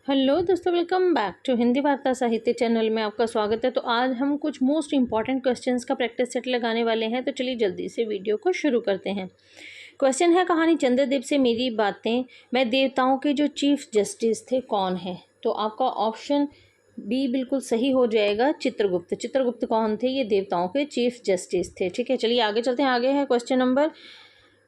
Hello दोस्तों, welcome back to Hindi वार्ता साहित्य चैनल में आपका स्वागत है। तो आज हम कुछ मोस्ट इंपॉर्टेंट क्वेश्चंस का प्रैक्टिस सेट लगाने वाले हैं। तो चलिए जल्दी से वीडियो को शुरू करते हैं। क्वेश्चन है, कहानी चंद्रदेव से मेरी बातें में देवताओं के जो चीफ जस्टिस थे कौन है? तो आपका ऑप्शन बी बिल्कुल सही हो जाएगा, चित्रगुप्त। चित्रगुप्त कौन थे? ये देवताओं के चीफ जस्टिस थे। ठीक है, चलिए आगे चलते हैं। आगे है क्वेश्चन नंबर,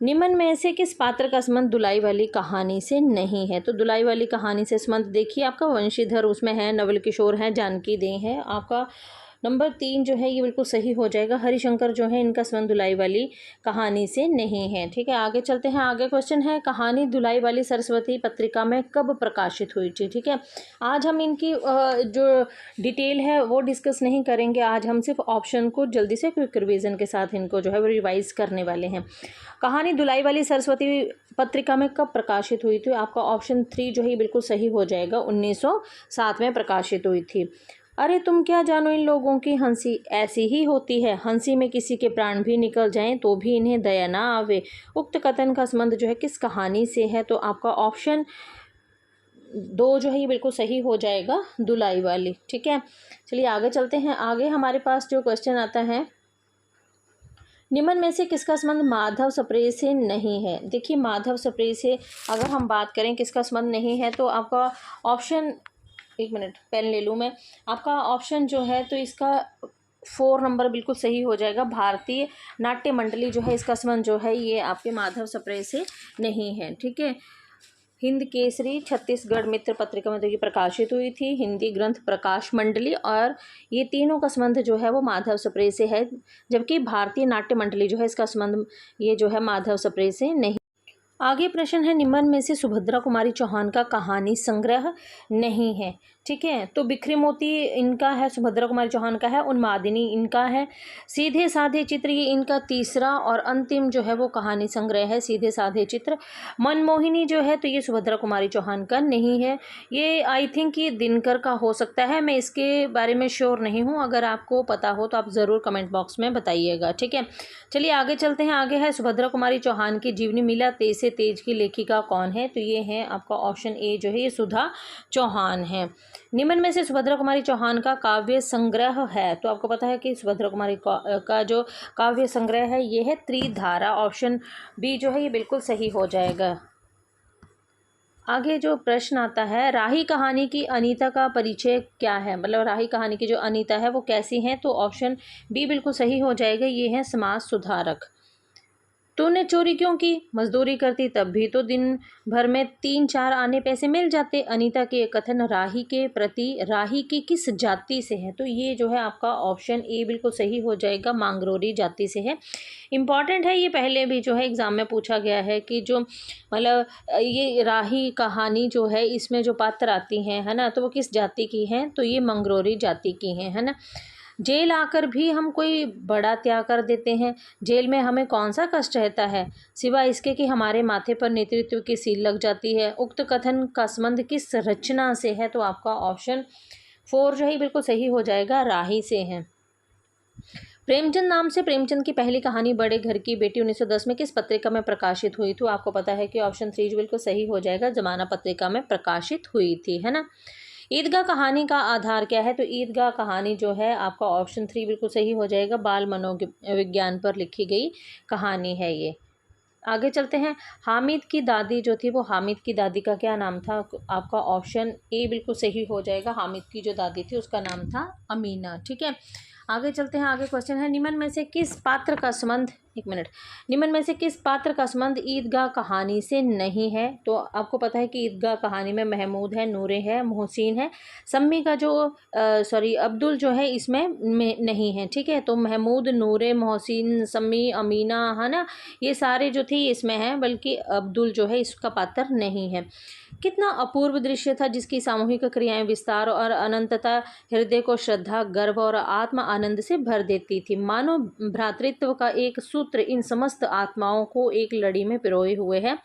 निम्न में से किस पात्र का संबंध दुलाई वाली कहानी से नहीं है? तो दुलाई वाली कहानी से संबंध देखिए, आपका वंशीधर उसमें है, नवल किशोर है, जानकी दे है। आपका नंबर 3 जो है ये बिल्कुल सही हो जाएगा। हरिशंकर जो है इनका संबंध दुलाई वाली कहानी से नहीं है। ठीक है, आगे चलते हैं। आगे क्वेश्चन है, कहानी दुलाई वाली सरस्वती पत्रिका में कब प्रकाशित हुई थी? ठीक है, आज हम इनकी जो डिटेल है वो डिस्कस नहीं करेंगे। आज हम सिर्फ ऑप्शन को जल्दी से क्विक रिवीजन के साथ इनको जो है वो रिवाइज करने वाले हैं। कहानी दुलाई वाली सरस्वती पत्रिका में कब प्रकाशित हुई थी? आपका ऑप्शन 3 जो है बिल्कुल सही हो जाएगा। 1907 में प्रकाशित हुई थी। अरे तुम क्या जानो इन लोगों की हंसी ऐसी ही होती है, हंसी में किसी के प्राण भी निकल जाएं तो भी इन्हें दया ना आवे। उक्त कथन का संबंध जो है किस कहानी से है? तो आपका ऑप्शन 2 जो है ये बिल्कुल सही हो जाएगा, दुलाई वाली। ठीक है, चलिए आगे चलते हैं। आगे हमारे पास जो क्वेश्चन आता है, निम्न में से किसका संबंध माधव सप्रे से नहीं है? देखिए, माधव सप्रे से अगर हम बात करें किसका संबंध नहीं है, तो आपका ऑप्शन, एक मिनट पेन ले लूँ मैं। आपका ऑप्शन जो है तो इसका 4 नंबर बिल्कुल सही हो जाएगा। भारतीय नाट्य मंडली जो है इसका संबंध जो है ये आपके माधव सप्रे से नहीं है। ठीक है, हिंद केसरी छत्तीसगढ़ मित्र पत्रिका में तो ये प्रकाशित हुई थी, हिंदी ग्रंथ प्रकाश मंडली, और ये तीनों का संबंध जो है वो माधव सप्रे से है। जबकि भारतीय नाट्य मंडली जो है इसका संबंध ये जो है माधव सप्रे से नहीं। आगे प्रश्न है, निम्न में से सुभद्रा कुमारी चौहान का कहानी संग्रह नहीं है। ठीक है, तो बिखरे मोती इनका है, सुभद्रा कुमारी चौहान का है, उन्मादिनी इनका है, सीधे साधे चित्र ये इनका तीसरा और अंतिम जो है वो कहानी संग्रह है, सीधे साधे चित्र। मनमोहिनी जो है तो ये सुभद्रा कुमारी चौहान का नहीं है। ये आई थिंक ये दिनकर का हो सकता है, मैं इसके बारे में श्योर नहीं हूँ। अगर आपको पता हो तो आप ज़रूर कमेंट बॉक्स में बताइएगा। ठीक है, चलिए आगे चलते हैं। आगे है, सुभद्रा कुमारी चौहान की जीवनी मिला तेज से तेज की लेखिका कौन है? तो ये है आपका ऑप्शन ए जो है ये सुधा चौहान है। निम्न में से सुभद्रा कुमारी चौहान का काव्य संग्रह है? तो आपको पता है कि सुभद्रा कुमारी का जो काव्य संग्रह है ये है त्रिधारा। ऑप्शन बी जो है ये बिल्कुल सही हो जाएगा। आगे जो प्रश्न आता है, राही कहानी की अनीता का परिचय क्या है? मतलब राही कहानी की जो अनीता है वो कैसी है? तो ऑप्शन बी बिल्कुल सही हो जाएगा, ये है समाज सुधारक। तूने चोरी क्यों की? मजदूरी करती तब भी तो दिन भर में 3-4 आने पैसे मिल जाते। अनीता के कथन राही के प्रति, राही की किस जाति से है? तो ये जो है आपका ऑप्शन ए बिल्कुल सही हो जाएगा, मांगरोरी जाति से है। इम्पॉर्टेंट है, ये पहले भी जो है एग्जाम में पूछा गया है कि जो मतलब ये राही कहानी जो है इसमें जो पात्र आती हैं है ना, तो वो किस जाति की हैं? तो ये मंगरोरी जाति की हैं, है ना। जेल आकर भी हम कोई बड़ा त्याग कर देते हैं। जेल में हमें कौन सा कष्ट रहता है सिवाय इसके कि हमारे माथे पर नेतृत्व की सील लग जाती है। उक्त कथन का संबंध किस रचना से है? तो आपका ऑप्शन 4 जो है बिल्कुल सही हो जाएगा, राही से है। प्रेमचंद नाम से प्रेमचंद की पहली कहानी बड़े घर की बेटी 1910 में किस पत्रिका में प्रकाशित हुई? तो आपको पता है कि ऑप्शन 3 बिल्कुल सही हो जाएगा, जमाना पत्रिका में प्रकाशित हुई थी, है ना। ईदगाह कहानी का आधार क्या है? तो ईदगाह कहानी जो है आपका ऑप्शन 3 बिल्कुल सही हो जाएगा, बाल मनोविज्ञान पर लिखी गई कहानी है ये। आगे चलते हैं। हामिद की दादी जो थी वो हामिद की दादी का क्या नाम था? आपका ऑप्शन ए बिल्कुल सही हो जाएगा, हामिद की जो दादी थी उसका नाम था अमीना। ठीक है, आगे चलते हैं। आगे क्वेश्चन है, निम्न में से किस पात्र का संबंध, एक मिनट, निम्न में से किस पात्र का संबंध ईदगाह कहानी से नहीं है? तो आपको पता है कि ईदगाह कहानी में महमूद है, नूरे है, मोहसिन है, सम्मी का जो अब्दुल जो है इसमें नहीं है। ठीक है, तो महमूद, नूरे, मोहसिन, सम्मी, अमीना, है ना, ये सारे जो थी इसमें हैं, बल्कि अब्दुल जो है इसका पात्र नहीं है। कितना अपूर्व दृश्य था जिसकी सामूहिक क्रियाएं विस्तार और अनंतता हृदय को श्रद्धा, गर्व और आत्म आनंद से भर देती थी। मानो भ्रातृत्व का एक सूत्र इन समस्त आत्माओं को एक लड़ी में पिरोए हुए है।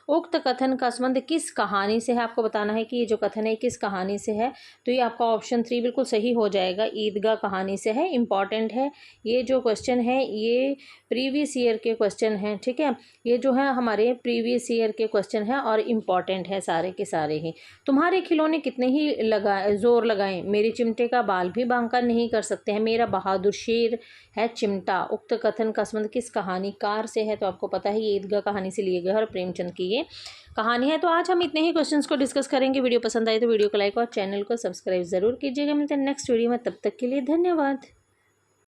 उक्त कथन का संबंध किस कहानी से है, आपको बताना है कि ये जो कथन है किस कहानी से है। तो ये आपका ऑप्शन 3 बिल्कुल सही हो जाएगा, ईदगाह कहानी से है। इंपॉर्टेंट है ये जो क्वेश्चन है, ये प्रीवियस ईयर के क्वेश्चन हैं, ठीक है। ये जो है हमारे प्रीवियस ईयर के क्वेश्चन हैं और इम्पॉर्टेंट है सारे के सारे ही। तुम्हारे खिलौने कितने ही जोर लगाएं, मेरे चिमटे का बाल भी बांका नहीं कर सकते हैं, मेरा बहादुर शेर है चिमटा। उक्त कथन का संबंध किस कहानीकार से है, तो आपको पता है ये ईदगाह कहानी से लिए गए और प्रेमचंद की ये कहानी है। तो आज हम इतने ही क्वेश्चंस को डिस्कस करेंगे। वीडियो पसंद आए तो वीडियो को लाइक और चैनल को सब्सक्राइब जरूर कीजिएगा। मिलते हैं नेक्स्ट वीडियो में, तब तक के लिए धन्यवाद।